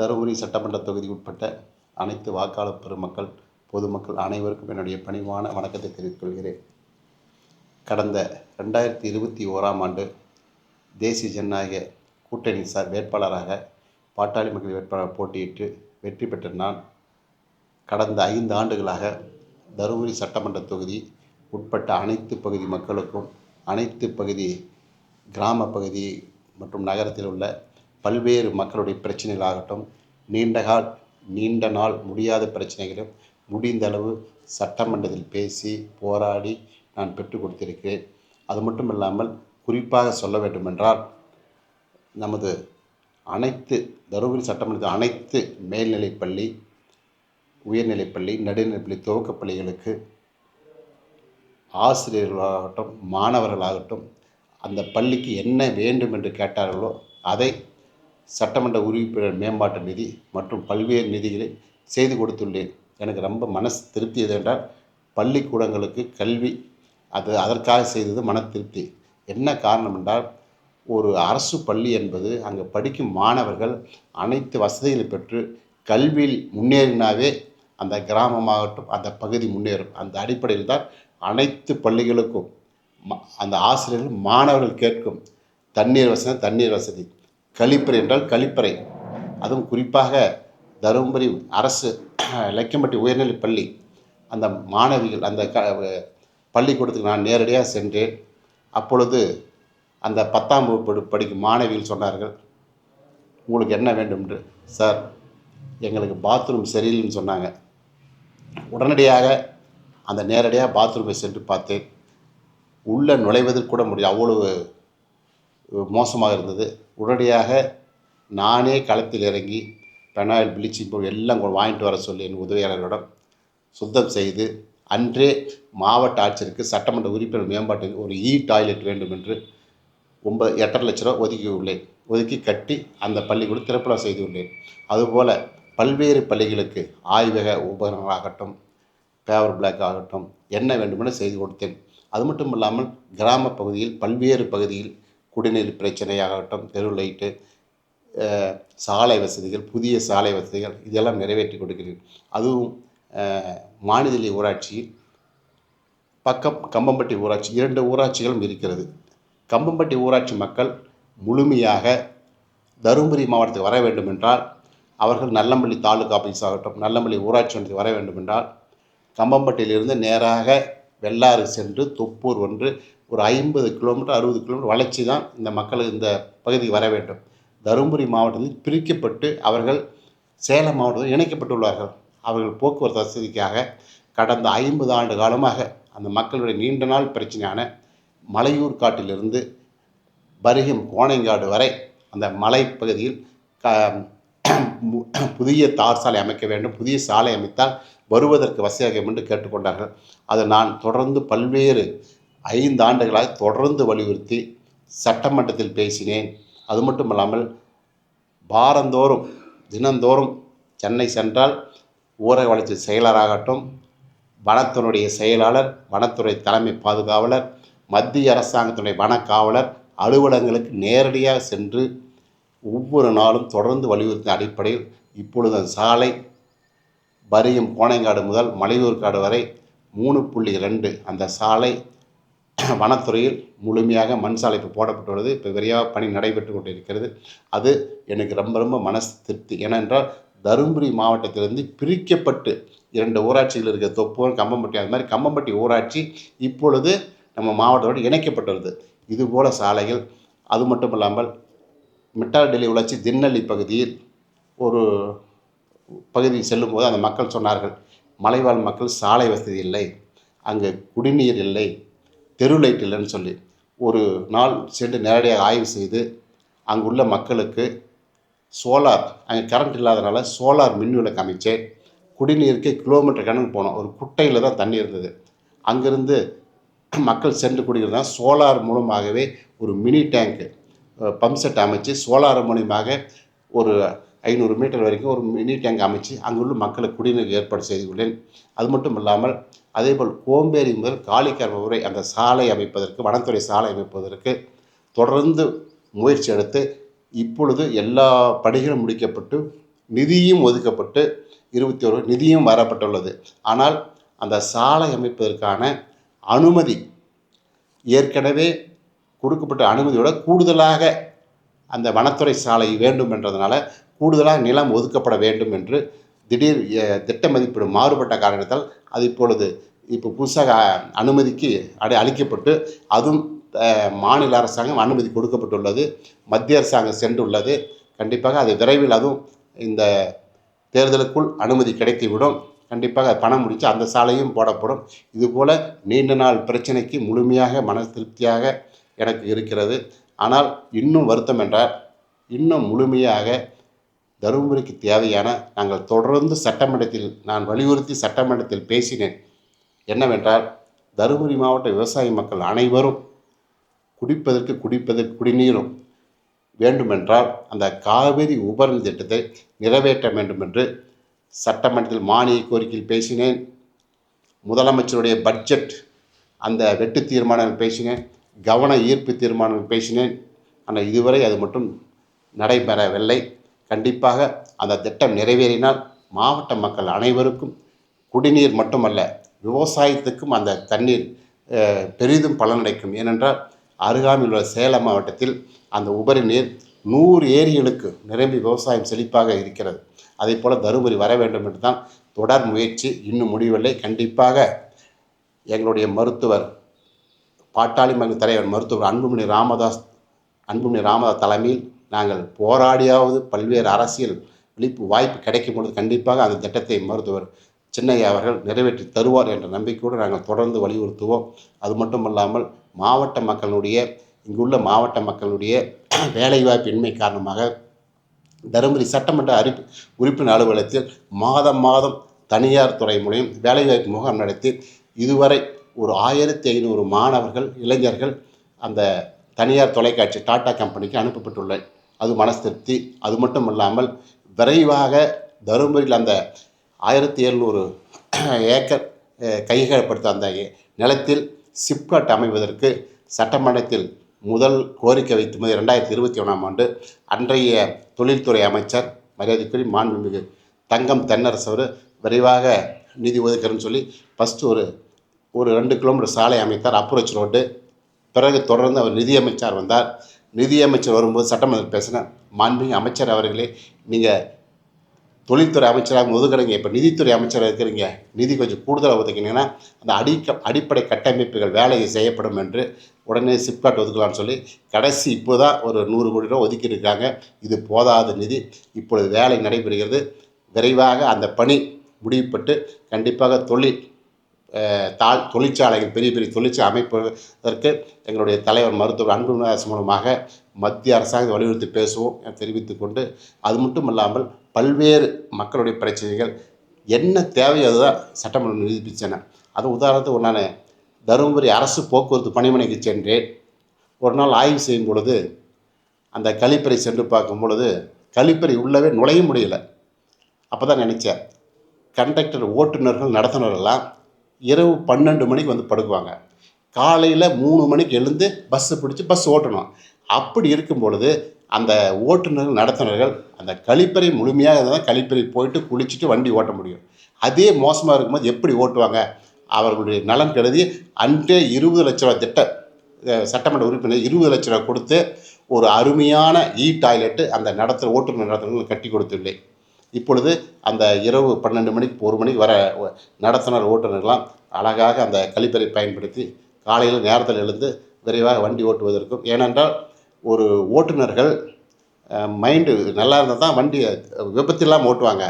தருமபுரி சட்டமன்ற தொகுதி உட்பட்ட அனைத்து வாக்காளர் பெருமக்கள், பொதுமக்கள் அனைவருக்கும் என்னுடைய பணிவான வணக்கத்தை தெரிவித்துக் கொள்கிறேன். கடந்த 2021ஆம் ஆண்டு தேசிய ஜனநாயக கூட்டணி வேட்பாளராக பாட்டாளி மக்கள் வேட்பாளர் போட்டியிட்டு வெற்றி பெற்ற நான், கடந்த 5 ஆண்டுகளாக தருமபுரி சட்டமன்ற தொகுதி உட்பட்ட அனைத்து பகுதி மக்களுக்கும், அனைத்து பகுதி கிராம பகுதி மற்றும் நகரத்தில் உள்ள பல்வேறு மக்களுடைய பிரச்சனைகளாகட்டும், நீண்ட நாள் முடியாத பிரச்சனைகளும் முடிந்த அளவு சட்டமன்றத்தில் பேசி போராடி நான் பெற்றுக் கொடுத்திருக்கிறேன். அது மட்டும் இல்லாமல் குறிப்பாக சொல்ல வேண்டுமென்றால், நமது அனைத்து தருமபுரி சட்டமன்றத்தில் அனைத்து மேல்நிலைப்பள்ளி, உயர்நிலைப்பள்ளி, நடுநிலைப்பள்ளி, துவக்கப் பள்ளிகளுக்கு ஆசிரியர்களாகட்டும், மாணவர்களாகட்டும், அந்த பள்ளிக்கு என்ன வேண்டும் என்று கேட்டார்களோ அதை சட்டமன்ற உறுப்பினர் மேம்பாட்டு நிதி மற்றும் பல்வேறு நிதிகளை செய்து கொடுத்துள்ளேன். எனக்கு ரொம்ப மனசு திருப்தி எதென்றால், பள்ளிக்கூடங்களுக்கு கல்வி அதற்காக செய்தது மன திருப்தி. என்ன காரணம் என்றால், ஒரு அரசு பள்ளி என்பது அங்கே படிக்கும் மாணவர்கள் அனைத்து வசதிகளை பெற்று கல்வியில் முன்னேறினாவே அந்த கிராமமாகட்டும் அந்த பகுதி முன்னேறும். அந்த அடிப்படையில் தான் அனைத்து பள்ளிகளுக்கும் அந்த ஆசிரியர்கள் மாணவர்கள் கேட்கும் தண்ணீர் வசதி, கழிப்பறை என்றால் கழிப்பறை, அதுவும் குறிப்பாக தருமபுரி அரசு லக்கிம்பட்டி உயர்நிலைப் பள்ளி அந்த மாணவிகள் அந்த பள்ளிக்கூடத்துக்கு நான் நேரடியாக சென்றேன். அப்பொழுது அந்த 10ஆம் வகுப்பு படிக்கும் மாணவிகள் சொன்னார்கள், உங்களுக்கு என்ன வேண்டும் என்று. சார், எங்களுக்கு பாத்ரூம் சரியில்லைன்னு சொன்னாங்க. உடனடியாக அந்த நேரடியாக பாத்ரூமை சென்று பார்த்தேன். உள்ளே நுழைவதற்கு கூட முடியாது, அவ்வளவு மோசமாக இருந்தது. உடனடியாக நானே களத்தில் இறங்கி பெனாயில், ப்ளீச்சிங் பவுடர் எல்லாம் வாங்கிட்டு வர சொல்லி என் உதவியாளர்களிடம் சுத்தம் செய்து, அன்றே மாவட்ட ஆட்சியருக்கு சட்டமன்ற உறுப்பினர் மேம்பாட்டுக்கு ஒரு டாய்லெட் வேண்டும் என்று 8.5 லட்ச ரூபா ஒதுக்கி கட்டி அந்த பள்ளிக்கூடம் திறப்புலா செய்துள்ளேன். அதுபோல் பல்வேறு பள்ளிகளுக்கு ஆய்வக உபகரணங்களாகட்டும், பேப்பர் பிளாக் ஆகட்டும், என்ன வேண்டுமென செய்து கொடுத்தேன். அது மட்டும் இல்லாமல் கிராம பகுதியில் பல்வேறு பகுதியில் குடிநீர் பிரச்சனையாகட்டும், தெரு லைட்டு, சாலை வசதிகள், புதிய சாலை வசதிகள் இதெல்லாம் நிறைவேற்றி கொடுக்கிறேன். அதுவும் மாநில ஊராட்சியில் கம்பம்பட்டி ஊராட்சி 2 ஊராட்சிகளும் இருக்கிறது. கம்பம்பட்டி ஊராட்சி மக்கள் முழுமையாக தருமபுரி மாவட்டத்துக்கு வர வேண்டும் என்றால், அவர்கள் நல்லம்பள்ளி தாலுகா ஆஃபீஸ் ஆகட்டும், நல்லம்பள்ளி ஊராட்சி ஒன்றியத்துக்கு வர வேண்டும் என்றால், கம்பம்பட்டியிலிருந்து நேராக வெள்ளாறு சென்று தொப்பூர் ஒன்று ஒரு 50 கிலோமீட்டர் 60 கிலோமீட்டர் வளர்ச்சி தான் இந்த மக்களுக்கு இந்த பகுதிக்கு வர வேண்டும். தருமபுரி மாவட்டத்தில் பிரிக்கப்பட்டு அவர்கள் சேலம் மாவட்டத்தில் இணைக்கப்பட்டுள்ளார்கள். அவர்கள் போக்குவரத்து வசதிக்காக கடந்த 50 ஆண்டு காலமாக அந்த மக்களுடைய நீண்ட நாள் பிரச்சனையான மலையூர் காட்டிலிருந்து பரிகம் கோணைங்காடு வரை அந்த மலைப்பகுதியில் புதிய தார் சாலை அமைக்க வேண்டும், புதிய சாலை அமைத்தால் வருவதற்கு வசதியாகும் என்று கேட்டுக்கொண்டார்கள். அதை நான் தொடர்ந்து பல்வேறு 5 ஆண்டுகளாக தொடர்ந்து வலியுறுத்தி சட்டமன்றத்தில் பேசினேன். அது மட்டும் இல்லாமல் தினந்தோறும் சென்னை சென்றால் ஊரக வளர்ச்சி செயலராகட்டும், வனத்துறையுடைய செயலாளர், வனத்துறை தலைமை பாதுகாவலர், மத்திய அரசாங்கத்துடைய வனக்காவலர் அலுவலகங்களுக்கு நேரடியாக சென்று ஒவ்வொரு நாளும் தொடர்ந்து வலியுறுத்திய அடிப்படையில் இப்பொழுது அந்த சாலை பரிகம் கோணைங்காடு முதல் மலையூர் காடு வரை 3.2 அந்த சாலை வனத்துறையில் முழுமையாக மண் சாலை இப்போ போடப்பட்டுள்ளது. இப்போ விரைவாக பணி நடைபெற்று கொண்டிருக்கிறது. அது எனக்கு ரொம்ப மனசு திருப்தி. ஏனென்றால் தருமபுரி மாவட்டத்திலிருந்து பிரிக்கப்பட்டு 2 ஊராட்சிகள் இருக்கிற தொப்பூர், கம்பம்பட்டி, அது மாதிரி கம்பம்பட்டி ஊராட்சி இப்பொழுது நம்ம மாவட்டத்தோடு இணைக்கப்பட்டுள்ளது. இதுபோல் சாலைகள், அது மட்டும் இல்லாமல் மிட்டார் டெல்லி வளர்ச்சி திண்ணள்ளி பகுதியில் ஒரு பகுதி செல்லும்போது அந்த மக்கள் சொன்னார்கள், மலைவாழ் மக்கள் சாலை வசதி இல்லை, அங்கே குடிநீர் இல்லை, தெரு லைட் இல்லைன்னு சொல்லி ஒரு நாள் சென்று நேரடியாக ஆய்வு செய்து அங்குள்ள மக்களுக்கு சோலார், அங்கே கரண்ட் இல்லாதனால சோலார் மின் விளக்கு அமைச்சேன். குடிநீருக்கு கிலோமீட்டர் கணக்கு போனோம். ஒரு குட்டையில் தான் தண்ணி இருந்தது. அங்கிருந்து மக்கள் சென்று குடிக்கிறதா சோலார் மூலமாகவே ஒரு மினி டேங்க்கு பம்ப் செட் அமைச்சு சோலார் மூலியமாக ஒரு 500 மீட்டர் வரைக்கும் ஒரு மினி டேங்க் அமைச்சு அங்குள்ள மக்களுக்கு குடிநீர் ஏற்பாடு செய்துள்ளேன். அது மட்டும் இல்லாமல் அதேபோல் கோம்பேரி முதல் காளிக்கரை வரை அந்த சாலை அமைப்பதற்கு, வனத்துறை சாலை அமைப்பதற்கு தொடர்ந்து முயற்சி எடுத்து இப்பொழுது எல்லா பணிகளும் முடிக்கப்பட்டு நிதியும் ஒதுக்கப்பட்டு 21 நிதியும் வரப்பட்டுள்ளது. ஆனால் அந்த சாலை அமைப்பதற்கான அனுமதி ஏற்கனவே கொடுக்கப்பட்ட அனுமதியோட கூடுதலாக அந்த வனத்துறை சாலை வேண்டும் என்றதுனால கூடுதலாக நிலம் ஒதுக்கப்பட வேண்டும் என்று திடீர் திட்ட மதிப்பீடு மாறுபட்ட காரணத்தால் அது இப்போ புதுசாக அனுமதிக்கு அளிக்கப்பட்டு அதுவும் மாநில அரசாங்கம் அனுமதி கொடுக்கப்பட்டுள்ளது. மத்திய அரசாங்கம் சென்றுள்ளது. கண்டிப்பாக அது விரைவில் அதுவும் இந்த தேர்தலுக்குள் அனுமதி கிடைத்துவிடும். கண்டிப்பாக பணம் முடித்து அந்த சாலையும் போடப்படும். இதுபோல் நீண்ட நாள் பிரச்சனைக்கு முழுமையாக மன திருப்தியாக எனக்கு இருக்கிறது. ஆனால் இன்னும் வருத்தம் என்றால் இன்னும் முழுமையாக தருமபுரிக்கு தேவையான நாங்கள் தொடர்ந்து நான் வலியுறுத்தி சட்டமன்றத்தில் பேசினேன். என்னவென்றால் தருமபுரி மாவட்ட விவசாய மக்கள் அனைவரும் குடிப்பதற்கு குடிநீரும் வேண்டுமென்றால் அந்த காவிரி உபரி திட்டத்தை நிறைவேற்ற வேண்டும் என்று சட்டமன்றத்தில் மானிய கோரிக்கையில் பேசினேன். முதலமைச்சருடைய பட்ஜெட் அந்த வெட்டு தீர்மானங்கள் பேசினேன். கவன ஈர்ப்பு தீர்மானங்கள் பேசினேன். ஆனால் இதுவரை அது மட்டும் நடைபெறவில்லை. கண்டிப்பாக அந்த திட்டம் நிறைவேறினால் மாவட்ட மக்கள் அனைவருக்கும் குடிநீர் மட்டுமல்ல விவசாயத்துக்கும் அந்த தண்ணீர் பெரிதும் பலனடைக்கும். ஏனென்றால் அருகாமையில் உள்ள சேலம் மாவட்டத்தில் அந்த உபரி நீர் 100 ஏரிகளுக்கு நிரம்பி விவசாயம் செழிப்பாக இருக்கிறது. அதே போல் தருமபுரி வர வேண்டும் என்று தான் தொடர் முயற்சி. இன்னும் முடியவில்லை. கண்டிப்பாக எங்களுடைய மருத்துவர் பாட்டாளி மக்கள் தலைவர் மருத்துவர் அன்புமணி ராமதாஸ் தலைமையில் நாங்கள் போராடியாவது பல்வேறு அரசியல் வாய்ப்பு கிடைக்கும் பொழுது கண்டிப்பாக அந்த திட்டத்தை மருத்துவர் சின்னையா அவர்கள் நிறைவேற்றி தருவார் என்ற நம்பிக்கையோடு நாங்கள் தொடர்ந்து வலியுறுத்துவோம். அது மட்டுமல்லாமல் இங்குள்ள மாவட்ட மக்களுடைய வேலைவாய்ப்பின்மை காரணமாக தருமபுரி சட்டமன்ற உறுப்பினர் அலுவலகத்தில் மாதம் தனியார் துறை மூலம் வேலைவாய்ப்பு முகாம் நடத்தி இதுவரை ஒரு 1500 மாணவர்கள் இளைஞர்கள் அந்த தனியார் தொலைக்காட்சி டாடா கம்பெனிக்கு அனுப்பப்பட்டுள்ளது. அது மனசு திருப்தி. அது மட்டும் இல்லாமல் விரைவாக தருமபுரியில் அந்த 1700 ஏக்கர் கையகப்படுத்த அந்த நிலத்தில் சிப்காட் அமைவதற்கு சட்டமன்றத்தில் முதல் கோரிக்கை வைத்தும்போது 2021ஆம் ஆண்டு அன்றைய தொழில்துறை அமைச்சர் மரியாதைக்குரிய மாண்புமிகு தங்கம் தென்னரசு அவர் விரைவாக நிதி ஒதுக்கிறேன்னு சொல்லி ஃபஸ்ட்டு ஒரு 2 கிலோமீட்டர் சாலை அமைத்தார், அப்ரோச் ரோடு. பிறகு தொடர்ந்து அவர் நிதியமைச்சர் வந்தார். நிதியமைச்சர் வரும்போது சட்டமன்றத்தில் பேசினார், மாண்புமிகு அமைச்சர் அவர்களே, நீங்கள் தொழில்துறை அமைச்சராக ஒதுக்குறீங்க, இப்போ நிதித்துறை அமைச்சராக இருக்கிறீங்க, நிதி கொஞ்சம் கூடுதலாக ஒதுக்கினீங்கன்னா அந்த அடிப்படை கட்டமைப்புகள் வேலை செய்யப்படும் என்று உடனே சிப்காட் ஒதுக்கலாம்னு சொல்லி கடைசி இப்போ தான் ஒரு 100 கோடி ரூபா ஒதுக்கியிருக்காங்க. இது போதாத நிதி. இப்பொழுது வேலை நடைபெறுகிறது. விரைவாக அந்த பணி முடிவுபட்டு கண்டிப்பாக தொழிற்சாலைகள் பெரிய தொழிற்சாலை அமைப்பதற்கு எங்களுடைய தலைவர் மருத்துவர் அன்புமணி மூலமாக மத்திய அரசாங்கம் வலியுறுத்தி பேசுவோம் என தெரிவித்துக் கொண்டு, அது மட்டும் இல்லாமல் பல்வேறு மக்களுடைய பிரச்சனைகள் என்ன தேவையோ அதுதான் சட்டமன்றம் நிரூபித்தன. அது உதாரணத்துக்கு நான் தருமபுரி அரசு போக்குவரத்து பணிமனைக்கு சென்றேன். ஒரு நாள் ஆய்வு செய்யும் பொழுது அந்த கழிப்பறை சென்று பார்க்கும் பொழுது கழிப்பறை உள்ளவே நுழைய முடியலை. அப்போ தான் நினச்சேன், கண்டக்டர் ஓட்டுநர்கள் நடத்துனரெல்லாம் இரவு 12 மணிக்கு வந்து படுக்குவாங்க, காலையில் 3 மணிக்கு எழுந்து பஸ் ஓட்டணும். அப்படி இருக்கும் பொழுது அந்த ஓட்டுநர்கள் நடத்துனர்கள் அந்த கழிப்பறை முழுமையாக இருந்தால் தான் கழிப்பறை போயிட்டு குளிச்சுட்டு வண்டி ஓட்ட முடியும். அதே மோசமாக இருக்கும்போது எப்படி ஓட்டுவாங்க? அவர்களுடைய நலன் கருதி அன்றே 20 லட்ச ரூபா திட்டம் சட்டமன்ற உறுப்பினர் 20 லட்ச ரூபா கொடுத்து ஒரு அருமையான டாய்லெட்டு அந்த ஓட்டுநர் நடத்துனர்கள் கட்டி கொடுத்துள்ளேன். இப்பொழுது அந்த இரவு 12 மணிக்கு 1 மணிக்கு வர நடத்துனர் ஓட்டுநர்கள்லாம் அழகாக அந்த கழிப்பறை பயன்படுத்தி காலையில் நேரத்தில் எழுந்து விரைவாக வண்டி ஓட்டுவதற்கும், ஏனென்றால் ஒரு ஓட்டுநர்கள் மைண்டு நல்லா இருந்தால் தான் வண்டி விபத்து இல்லாமல் ஓட்டுவாங்க.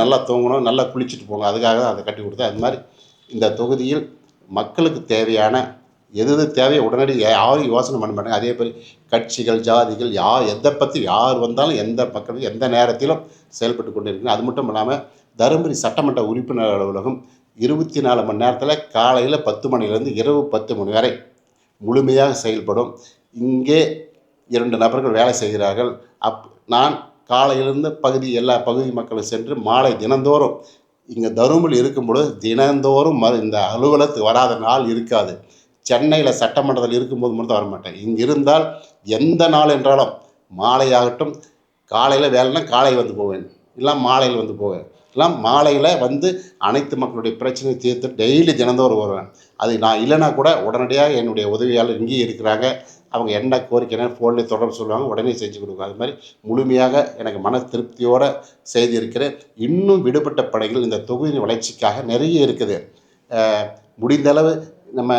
நல்லா தூங்கணும், நல்லா குளிச்சுட்டு போங்க, அதுக்காக தான் அதை கட்டி கொடுத்தேன். அது மாதிரி இந்த தொகுதியில் மக்களுக்கு தேவையான எது தேவையோ உடனடி யாரும் யோசனை பண்ண மாட்டாங்க. அதே மாதிரி கட்சிகள் ஜாதிகள் எதை பற்றி யார் வந்தாலும் எந்த மக்களும் எந்த நேரத்திலும் செயல்பட்டு கொண்டு இருக்குங்க. அது மட்டும் இல்லாமல் தருமபுரி சட்டமன்ற உறுப்பினர் அலுவலகம் 24 மணி நேரத்தில் காலையில் 10 மணிலேருந்து இரவு 10 மணி வரை முழுமையாக செயல்படும். இங்கே 2 நபர்கள் வேலை செய்கிறார்கள். நான் காலையிலிருந்து எல்லா பகுதி மக்களும் சென்று மாலை தினந்தோறும் இங்கே தருமபுரி இருக்கும்பொழுது தினந்தோறும் இந்த அலுவலகத்துக்கு வராத நாள் இருக்காது. சென்னையில் சட்டமன்றத்தில் இருக்கும்போது மட்டும் வரமாட்டேன். இங்கே இருந்தால் எந்த நாள் என்றாலும் மாலையாகட்டும், காலையில் வேலைன்னா காலை வந்து போவேன். இல்லை மாலையில் வந்து போவேன். இல்லை மாலையில் வந்து அனைத்து மக்களுடைய பிரச்சனையை தீர்த்து டெய்லி தினந்தோறும் வருவேன். அது நான் இல்லைனா கூட உடனடியாக என்னுடைய உதவியாளர் இங்கேயே இருக்கிறாங்க. அவங்க என்ன கோரிக்கைனா ஃபோன்லேயே தொடர்பு சொல்லுவாங்க. உடனே செஞ்சு கொடுக்குறோம். அது மாதிரி முழுமையாக எனக்கு மன திருப்தியோடு செய்திருக்கிறேன். இன்னும் விடுபட்ட பணிகள் இந்த தொகுதியின் வளர்ச்சிக்காக நிறைய இருக்குது. முடிந்தளவு நம்ம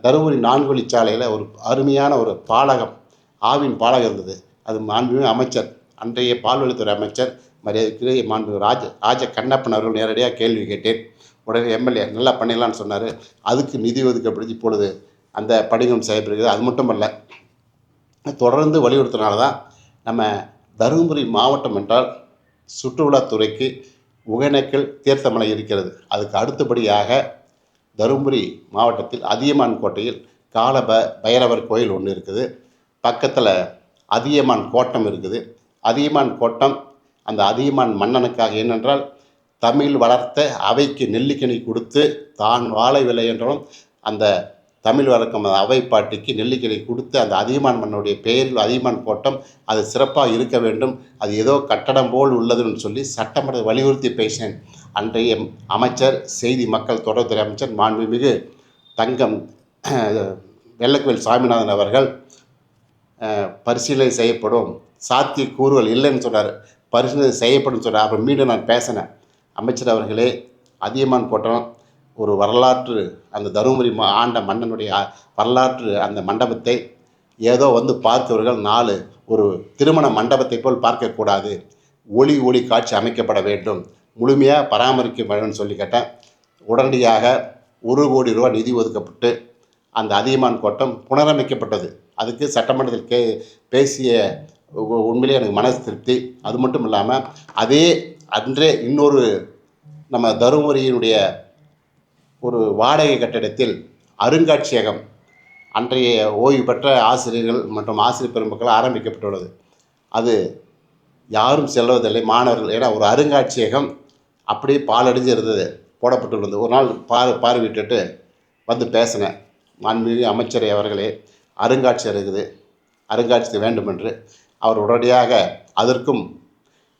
தருமபுரி 4 வழிச்சாலையில் ஒரு அருமையான ஒரு பாலகம், ஆவின் பாலகம் இருந்தது. அது மாண்புமிகு அமைச்சர், அன்றைய பால்வளத்துறை அமைச்சர் மரியாதைக்குரிய மாண்புமிகு ராஜ கண்ணப்பன் அவர்கள் நேரடியாக கேள்வி கேட்டேன். உடனே எம்எல்ஏ நல்லா பண்ணிடலான்னு சொன்னார். அதுக்கு நிதி ஒதுக்கப்படுத்தி இப்பொழுது அந்த பணிகளும் செய்யப்படுகிறது. அது மட்டும் அல்ல, தொடர்ந்து வலியுறுத்தினால தான் நம்ம தருமபுரி மாவட்டம் என்றால் சுற்றுலாத்துறைக்கு ஒகேனக்கல் தீர்த்தமலை இருக்கிறது. அதுக்கு அடுத்தபடியாக தருமபுரி மாவட்டத்தில் அதியமான் கோட்டையில் கால பைரவர் கோயில் ஒன்று இருக்குது. பக்கத்தில் அதியமான் கோட்டம் இருக்குது. அதியமான் கோட்டம் அந்த அதியமான் மன்னனுக்காக, ஏனென்றால் தமிழ் வளர்த்த அவைக்கு நெல்லிக்கனி கொடுத்து தான் வாழவில்லை என்றாலும் அந்த தமிழ் வளர்க்கும் அவை பாட்டிக்கு நெல்லிக்கனி கொடுத்து அந்த அதியமான் மன்னனுடைய பெயரில் அதியமான் கோட்டம் அது சிறப்பாக இருக்க வேண்டும். அது ஏதோ கட்டடம் போல் உள்ளதுன்னு சொல்லி சட்டமன்ற வலியுறுத்தி பேசினேன். அன்றைய அமைச்சர், செய்தி மக்கள் தொடர்புத்துறை அமைச்சர் மாண்புமிகு தங்கம் வெள்ளக்கோவில் சாமிநாதன் அவர்கள் பரிசீலனை செய்யப்படும், சாத்திய கூறுகள் இல்லைன்னு சொன்னார். பரிசீலனை செய்யப்படும் சொன்னார். அப்புறம் மீண்டும் நான் பேசினேன், அமைச்சர் அவர்களே, அதியமான் கோட்டம் ஒரு வரலாற்று, அந்த தருமபுரி ஆண்ட மன்னனுடைய வரலாற்று அந்த மண்டபத்தை ஏதோ வந்து பார்க்கிறவர்கள் 4 ஒரு திருமண மண்டபத்தை போல் பார்க்கக்கூடாது. ஒளி காட்சி அமைக்கப்பட வேண்டும், முழுமையாக பராமரிக்க வேண்டும்னு சொல்லி கேட்டேன். உடனடியாக 1 கோடி ரூபா நிதி ஒதுக்கப்பட்டு அந்த அதியமான் கோட்டம் புனரமைக்கப்பட்டது. அதுக்கு சட்டமன்றத்தில் பேசிய உண்மையிலே எனக்கு மனசு திருப்தி. அது மட்டும் இல்லாமல் அதே அன்றே இன்னொரு நம்ம தருமபுரியினுடைய ஒரு வாடகை கட்டிடத்தில் அருங்காட்சியகம், அன்றைய ஓய்வு பெற்ற ஆசிரியர்கள் மற்றும் ஆசிரியர் பெருமக்கள் ஆரம்பிக்கப்பட்டுள்ளது. அது யாரும் செல்வதில்லை, மாணவர்கள். ஏன்னா ஒரு அருங்காட்சியகம் அப்படியே பாலடைஞ்சு இருந்தது, போடப்பட்டுள்ளது. ஒரு நாள் பார்வையிட்டுட்டு வந்து பேசினேன், மாண்புமிகு அமைச்சரை அவர்களே, அருங்காட்சியகம் இருக்குது, அருங்காட்சியகம் வேண்டும் என்று. அவர் உடனடியாக அதற்கும்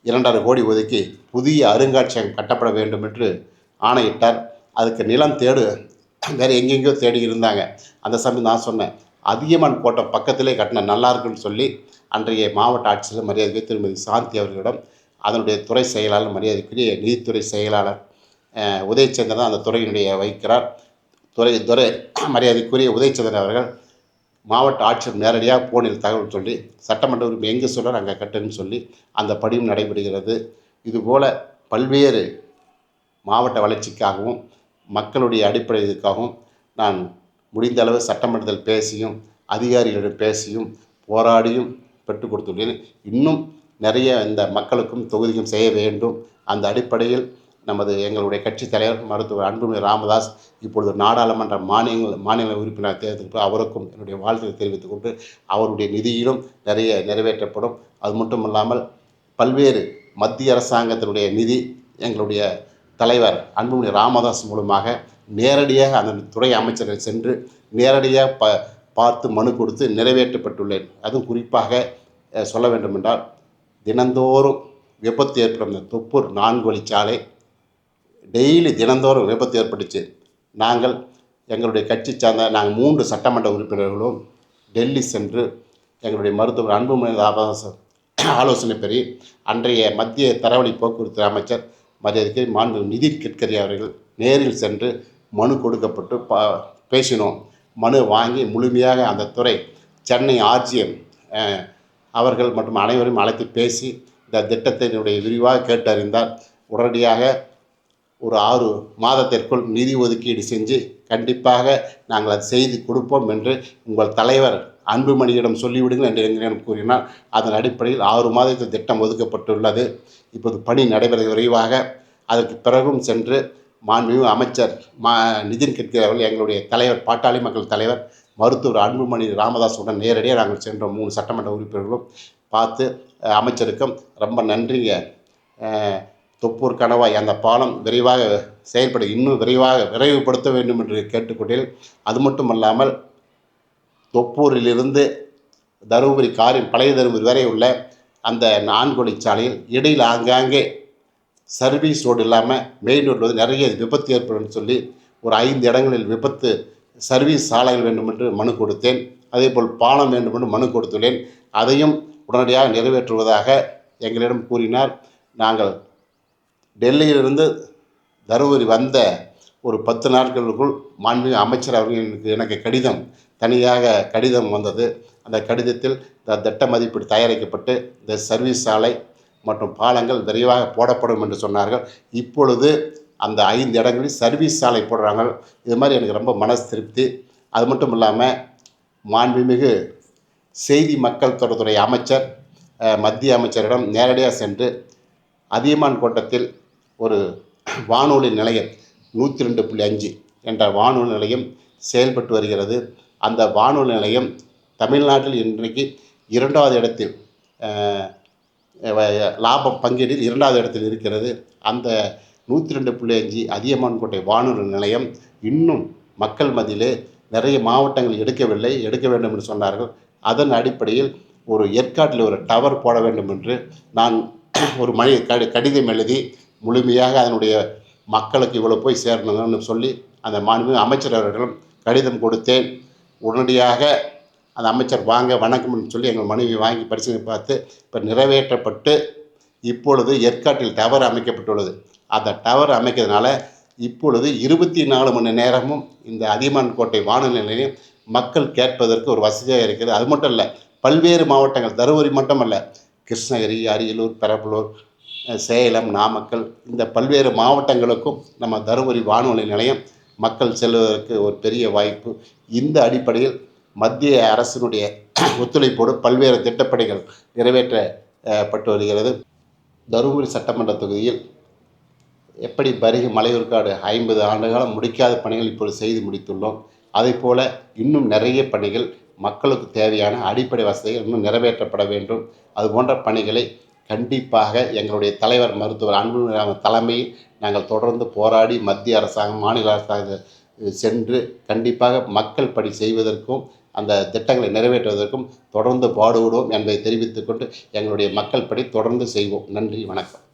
2.5 கோடி ஒதுக்கி புதிய அருங்காட்சியகம் கட்டப்பட வேண்டும் என்று ஆணையிட்டார். அதுக்கு நிலம் வேறு எங்கெங்கேயோ தேடி இருந்தாங்க. அந்த சமயம் நான் சொன்னேன், அதியமான் கோட்டை பக்கத்திலே கட்டின நல்லா இருக்குன்னு சொல்லி அன்றைய மாவட்ட ஆட்சியர் மரியாதைக்குரிய திருமதி சாந்தி அவர்களிடம், அதனுடைய துறை செயலாளர் மரியாதைக்குரிய நிதித்துறை செயலாளர் உதயச்சந்திரன் தான் அந்த துறையினுடைய வைக்கிறார். துறை மரியாதைக்குரிய உதயச்சந்திரன் அவர்கள் மாவட்ட ஆட்சியர் நேரடியாக போனில் தகவல் சொல்லி சட்டமன்ற உறுப்பினர் எங்கே சொல்கிறார் அங்கே கட்டுன்னு சொல்லி அந்த படியும் நடைபெறுகிறது. இதுபோல் பல்வேறு மாவட்ட வளர்ச்சிக்காகவும் மக்களுடைய அடிப்படை இதுக்காகவும் நான் முடிந்த அளவு சட்டமன்றத்தில் பேசியும் அதிகாரிகளிடம் பேசியும் போராடியும் பெற்றுக் கொடுத்துள்ளேன். இன்னும் நிறைய இந்த மக்களுக்கும் தொகுதிக்கும் செய்ய வேண்டும். அந்த அடிப்படையில் எங்களுடைய கட்சி தலைவர் மருத்துவர் அன்புமணி ராமதாஸ் இப்பொழுது நாடாளுமன்ற மாநில உறுப்பினர் தேர்தலுக்கு அவருக்கும் என்னுடைய வாழ்த்துக்களை தெரிவித்துக் கொண்டு, அவருடைய நிதியிலும் நிறைய நிறைவேற்றப்படும். அது மட்டும் இல்லாமல் பல்வேறு மத்திய அரசாங்கத்தினுடைய நிதி எங்களுடைய தலைவர் அன்புமணி ராமதாஸ் மூலமாக நேரடியாக அந்த துறை அமைச்சர்கள் சென்று நேரடியாக பார்த்து மனு கொடுத்து நிறைவேற்றப்பட்டுள்ளேன். அதுவும் குறிப்பாக சொல்ல வேண்டுமென்றால், தினந்தோறும் விபத்து ஏற்படும் இந்த தொப்பூர் 4 வழிச்சாலை டெய்லி தினந்தோறும் விபத்து ஏற்பட்டுச்சு. எங்களுடைய கட்சி சார்ந்த நாங்கள் 3 சட்டமன்ற உறுப்பினர்களும் டெல்லி சென்று எங்களுடைய மருத்துவர் அன்புமணி ராமதாஸ் ஆலோசனை பெறி அன்றைய மத்திய தரவழி போக்குவரத்து அமைச்சர் மரியாதைக்கு மாண்பு நிதின் கட்கரி அவர்கள் நேரில் சென்று மனு கொடுக்கப்பட்டு பேசினோம். மனு வாங்கி முழுமையாக அந்த துறை சென்னை ஆர்ஜிஎம் அவர்கள் மற்றும் அனைவரும் அழைத்து பேசி இந்த திட்டத்தினுடைய விரிவாக கேட்டறிந்தார். உடனடியாக ஒரு 6 மாதத்திற்குள் நிதி ஒதுக்கீடு செஞ்சு கண்டிப்பாக நாங்கள் அதை செய்து கொடுப்போம் என்று உங்கள் தலைவர் அன்புமணியிடம் சொல்லிவிடுங்கள் என்று எங்களிடம் கூறினார். அதன் அடிப்படையில் 6 மாதத்தில் திட்டம் ஒதுக்கப்பட்டுள்ளது. இப்போது பணி நடைபெற விரைவாக. அதற்கு பிறகும் சென்று மாண்புமிகு அமைச்சர் நிதின் கட்கரி அவர்கள், எங்களுடைய தலைவர் பாட்டாளி மக்கள் தலைவர் மருத்துவர் அன்புமணி ராமதாஸுடன் நேரடியாக நாங்கள் சென்றோம். 3 சட்டமன்ற உறுப்பினர்களும் பார்த்து அமைச்சருக்கும் ரொம்ப நன்றிங்க, தொப்பூர் கணவாய் அந்த பாலம் விரைவாக செயல்பட இன்னும் விரைவுபடுத்த வேண்டும் என்று கேட்டுக்கொண்டேன். அது மட்டுமல்லாமல் தொப்பூரிலிருந்து தருமபுரி பழைய தருமபுரி வரை உள்ள அந்த 4 வழிச்சாலையில் இடையில் ஆங்காங்கே சர்வீஸ் ரோடு இல்லாமல் மெயின் ரோட்டில் வந்து நிறைய விபத்து ஏற்படும் சொல்லி ஒரு 5 இடங்களில் விபத்து சர்வீஸ் சாலைகள் வேண்டும் என்று மனு கொடுத்தேன். அதேபோல் பாலம் வேண்டும் என்று மனு கொடுத்துள்ளேன். அதையும் உடனடியாக நிறைவேற்றுவதாக எங்களிடம் கூறினார். நாங்கள் டெல்லியிலிருந்து தருமபுரி வந்த ஒரு 10 நாட்களுக்குள் மாண்புமிகு அமைச்சர் அவர்கள் எனக்கு தனியாக கடிதம் வந்தது. அந்த கடிதத்தில் இந்த திட்ட மதிப்பீடு தயாரிக்கப்பட்டு இந்த சர்வீஸ் சாலை மற்றும் பாலங்கள் விரைவாக போடப்படும் என்று சொன்னார்கள். இப்பொழுது அந்த 5 இடங்களில் சர்வீஸ் சாலை போடுறாங்க. இது மாதிரி எனக்கு ரொம்ப மனசு திருப்தி. அது மட்டும் இல்லாமல் மாண்புமிகு செய்தி மக்கள் தொடர்புத்துறை அமைச்சர் மத்திய அமைச்சரிடம் நேரடியாக சென்று அதியமான் கோட்டத்தில் ஒரு வானொலி நிலையம் 102.5 என்ற வானொலி நிலையம் செயல்பட்டு வருகிறது. அந்த வானொலி நிலையம் தமிழ்நாட்டில் இன்றைக்கு 2வது இடத்தில் லாபம் பங்கீட்டில் 2வது இடத்தில் இருக்கிறது. அந்த 102.5 அதியமான் கோட்டை வானொலி நிலையம் இன்னும் மக்கள் மத்தியிலே நிறைய மாவட்டங்கள் எடுக்க வேண்டும் என்று சொன்னார்கள். அதன் அடிப்படையில் ஒரு ஏற்காட்டில் ஒரு டவர் போட வேண்டும் என்று நான் ஒரு கடிதம் எழுதி முழுமையாக அதனுடைய மக்களுக்கு இவ்வளோ போய் சேரணும்னு சொல்லி அந்த மாண்புமிகு அமைச்சர் அவர்களிடம் கடிதம் கொடுத்தேன். உடனடியாக அந்த அமைச்சர் வாங்க வணக்கம்னு சொல்லி எங்கள் மனைவி வாங்கி பரிசீலனை பார்த்து இப்போ நிறைவேற்றப்பட்டு இப்பொழுது ஏற்காட்டில் டவர் அமைக்கப்பட்டுள்ளது. அந்த டவர் அமைக்கிறதுனால இப்பொழுது 24 மணி நேரமும் இந்த அதியமான் கோட்டை வானொலி நிலையம் மக்கள் கேட்பதற்கு ஒரு வசதியாக இருக்கிறது. அது மட்டும் இல்லை, பல்வேறு மாவட்டங்கள் தருமபுரி மட்டுமல்ல, கிருஷ்ணகிரி, அரியலூர், பெரம்பலூர், சேலம், நாமக்கல் இந்த பல்வேறு மாவட்டங்களுக்கும் நம்ம தருமபுரி வானொலி நிலையம் மக்கள் செல்வதற்கு ஒரு பெரிய வாய்ப்பு. இந்த அடிப்படையில் மத்திய அரசினுடைய ஒத்துழைப்போடு பல்வேறு திட்டப்பணிகள் நிறைவேற்றப்பட்டு வருகிறது. தருமபுரி சட்டமன்ற தொகுதியில் எப்படி பருகி மலையூர்காடு 50 ஆண்டுகாலம் முடிக்காத பணிகள் இப்பொழுது செய்து முடித்துள்ளோம். அதேபோல் இன்னும் நிறைய பணிகள் மக்களுக்கு தேவையான அடிப்படை வசதிகள் இன்னும் நிறைவேற்றப்பட வேண்டும். அது போன்ற பணிகளை கண்டிப்பாக எங்களுடைய தலைவர் மருத்துவர் அன்புமணி தலைமையில் நாங்கள் தொடர்ந்து போராடி மத்திய அரசாங்கம், மாநில அரசாங்கம் சென்று கண்டிப்பாக மக்கள் பணி செய்வதற்கும் அந்த திட்டங்களை நிறைவேற்றுவதற்கும் தொடர்ந்து பாடுபடுவோம் என்பதை தெரிவித்துக்கொண்டு எங்களுடைய மக்கள் பணி தொடர்ந்து செய்வோம். நன்றி, வணக்கம்.